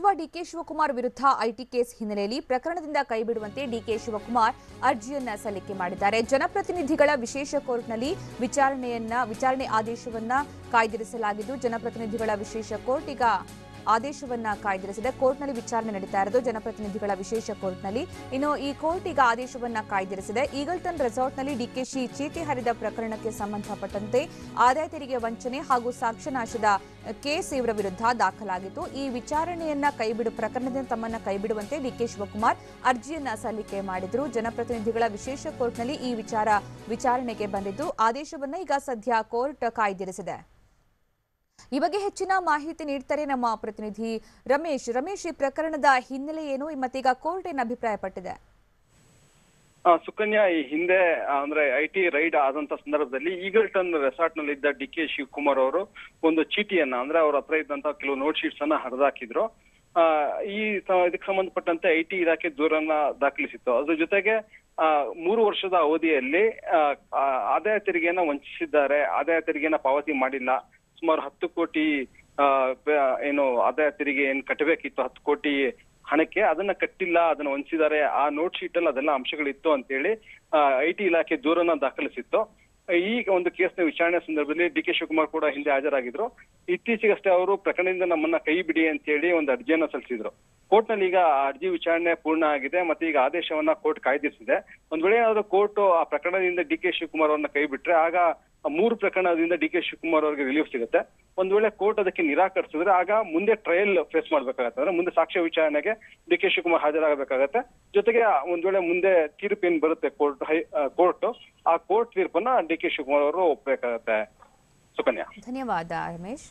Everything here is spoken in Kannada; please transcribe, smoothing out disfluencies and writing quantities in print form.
ಸಚಿವ ಡಿಕೆ ಶಿವಕುಮಾರ್ ವಿರುದ್ಧ ಐಟಿ ಕೇಸ್ ಹಿನ್ನೆಲೆಯಲ್ಲಿ ಪ್ರಕರಣದಿಂದ ಕೈಬಿಡುವಂತೆ ಡಿಕೆ ಶಿವಕುಮಾರ್ ಅರ್ಜಿಯನ್ನ ಸಲ್ಲಿಕೆ ಮಾಡಿದ್ದಾರೆ. ಜನಪ್ರತಿನಿಧಿಗಳ ವಿಶೇಷ ಕೋರ್ಟ್ನಲ್ಲಿ ವಿಚಾರಣೆ ಆದೇಶವನ್ನ ಕಾಯ್ದಿರಿಸಲಾಗಿದ್ದು, ಜನಪ್ರತಿನಿಧಿಗಳ ವಿಶೇಷ ಕೋರ್ಟ್ ಈಗ ಆದೇಶವನ್ನ ಕಾಯ್ದಿರಿಸಿದೆ. ಕೋರ್ಟ್ನಲ್ಲಿ ವಿಚಾರಣೆ ನಡೀತಾ ಇರೋದು ಜನಪ್ರತಿನಿಧಿಗಳ ವಿಶೇಷ ಕೋರ್ಟ್ನಲ್ಲಿ. ಇನ್ನು ಈ ಕೋರ್ಟ್ ಈಗ ಆದೇಶವನ್ನ ಕಾಯ್ದಿರಿಸಿದೆ. ಈಗಲ್ಟನ್ ರೆಸಾರ್ಟ್ನಲ್ಲಿ ಡಿಕೆಶಿ ಚೀಟಿ ಹರಿದ ಪ್ರಕರಣಕ್ಕೆ ಸಂಬಂಧಪಟ್ಟಂತೆ ಆದಾಯ ತೆರಿಗೆ ವಂಚನೆ ಹಾಗೂ ಸಾಕ್ಷ್ಯನಾಶದ ಕೇಸ್ ಇವರ ವಿರುದ್ಧ ದಾಖಲಾಗಿತ್ತು. ಈ ವಿಚಾರಣೆಯನ್ನ ಪ್ರಕರಣದಿಂದ ತಮ್ಮನ್ನ ಕೈಬಿಡುವಂತೆ ಡಿಕೆ ಶಿವಕುಮಾರ್ ಅರ್ಜಿಯನ್ನ ಸಲ್ಲಿಕೆ ಮಾಡಿದ್ರು. ಜನಪ್ರತಿನಿಧಿಗಳ ವಿಶೇಷ ಕೋರ್ಟ್ನಲ್ಲಿ ಈ ವಿಚಾರಣೆಗೆ ಬಂದಿದ್ದು, ಆದೇಶವನ್ನ ಈಗ ಸದ್ಯ ಕೋರ್ಟ್ ಕಾಯ್ದಿರಿಸಿದೆ. ಈ ಬಗ್ಗೆ ಹೆಚ್ಚಿನ ಮಾಹಿತಿ ನೀಡ್ತಾರೆ ನಮ್ಮ ಪ್ರತಿನಿಧಿ ರಮೇಶ್. ಈ ಪ್ರಕರಣದ ಹಿನ್ನೆಲೆ ಏನು ಮತ್ತೀಗ ಕೋರ್ಟ್ ಏನು ಅಭಿಪ್ರಾಯಪಟ್ಟಿದೆ? ಸುಕನ್ಯಾ, ಈ ಹಿಂದೆ ಅಂದ್ರೆ ಐಟಿ ರೈಡ್ ಆದಂತ ಸಂದರ್ಭದಲ್ಲಿ ಈಗಲ್ಟನ್ ರೆಸಾರ್ಟ್ ನಲ್ಲಿ ಇದ್ದ ಡಿಕೆ ಶಿವಕುಮಾರ್ ಅವರು ಒಂದು ಚೀಟಿಯನ್ನ ಅಂದ್ರೆ ಅವ್ರ ಹತ್ರ ಇದ್ದಂತ ಕೆಲವು ನೋಟ್ ಶೀಟ್ಸ್ ಅನ್ನ ಹರಿದಾಕಿದ್ರು. ಇದಕ್ಕೆ ಸಂಬಂಧಪಟ್ಟಂತೆ ಐಟಿ ಇಲಾಖೆ ದೂರನ್ನ ದಾಖಲಿಸಿತ್ತು. ಅದ್ರ ಜೊತೆಗೆ 3 ವರ್ಷದ ಅವಧಿಯಲ್ಲಿ ಆದಾಯ ತೆರಿಗೆಯನ್ನ ವಂಚಿಸಿದ್ದಾರೆ, ಆದಾಯ ತೆರಿಗೆಯನ್ನ ಪಾವತಿ ಮಾಡಿಲ್ಲ, ಸುಮಾರು 10 ಕೋಟಿ ಏನು ಆದಾಯ ತೆರಿಗೆ ಏನ್ ಕಟ್ಟಬೇಕಿತ್ತು 10 ಕೋಟಿ ಹಣಕ್ಕೆ ಅದನ್ನ ಕಟ್ಟಿಲ್ಲ, ಅದನ್ನ ವಂಚಿಸಿದ್ದಾರೆ, ಆ ನೋಟ್ ಶೀಟ್ ಅಲ್ಲಿ ಅದೆಲ್ಲ ಅಂಶಗಳಿತ್ತು ಅಂತ ಹೇಳಿ ಐಟಿ ಇಲಾಖೆ ದೂರನ್ನ ದಾಖಲಿಸಿತ್ತು. ಈ ಒಂದು ಕೇಸ್ನ ವಿಚಾರಣೆ ಸಂದರ್ಭದಲ್ಲಿ ಡಿಕೆ ಶಿವಕುಮಾರ್ ಕೂಡ ಹಿಂದೆ ಹಾಜರಾಗಿದ್ರು. ಇತ್ತೀಚೆಗಷ್ಟೇ ಅವರು ಪ್ರಕರಣದಿಂದ ನಮ್ಮನ್ನ ಕೈ ಬಿಡಿ ಅಂತ ಹೇಳಿ ಒಂದು ಅರ್ಜಿಯನ್ನ ಸಲ್ಲಿಸಿದ್ರು. ಕೋರ್ಟ್ ನಲ್ಲಿ ಈಗ ಅರ್ಜಿ ವಿಚಾರಣೆ ಪೂರ್ಣ ಆಗಿದೆ ಮತ್ತೆ ಈಗ ಆದೇಶವನ್ನ ಕೋರ್ಟ್ ಕಾಯ್ದಿರಿಸಿದೆ. ಒಂದ್ ವೇಳೆ ಏನಾದ್ರು ಕೋರ್ಟ್ ಆ ಪ್ರಕರಣದಿಂದ ಡಿಕೆ ಶಿವಕುಮಾರ್ ಅವರನ್ನ ಕೈ ಬಿಟ್ರೆ ಆಗ 3 ಪ್ರಕರಣದಿಂದ ಡಿಕೆ ಶಿವಕುಮಾರ್ ಅವರಿಗೆ ರಿಲೀಫ್ ಸಿಗುತ್ತೆ. ಒಂದ್ ವೇಳೆ ಕೋರ್ಟ್ ಅದಕ್ಕೆ ನಿರಾಕರಿಸಿದ್ರೆ ಆಗ ಮುಂದೆ ಟ್ರಯಲ್ ಫೇಸ್ ಮಾಡ್ಬೇಕಾಗತ್ತೆ. ಅಂದ್ರೆ ಮುಂದೆ ಸಾಕ್ಷ್ಯ ವಿಚಾರಣೆಗೆ ಡಿಕೆ ಶಿವಕುಮಾರ್ ಹಾಜರಾಗಬೇಕಾಗತ್ತೆ. ಜೊತೆಗೆ ಒಂದ್ ವೇಳೆ ಮುಂದೆ ತೀರ್ಪು ಏನ್ ಬರುತ್ತೆ ಕೋರ್ಟ್ ಆ ಕೋರ್ಟ್ ತೀರ್ಪನ್ನ ಡಿಕೆ ಶಿವಕುಮಾರ್ ಅವರು ಒಪ್ಪಬೇಕಾಗತ್ತೆ. ಸುಕನ್ಯಾ, ಧನ್ಯವಾದ ರಮೇಶ್.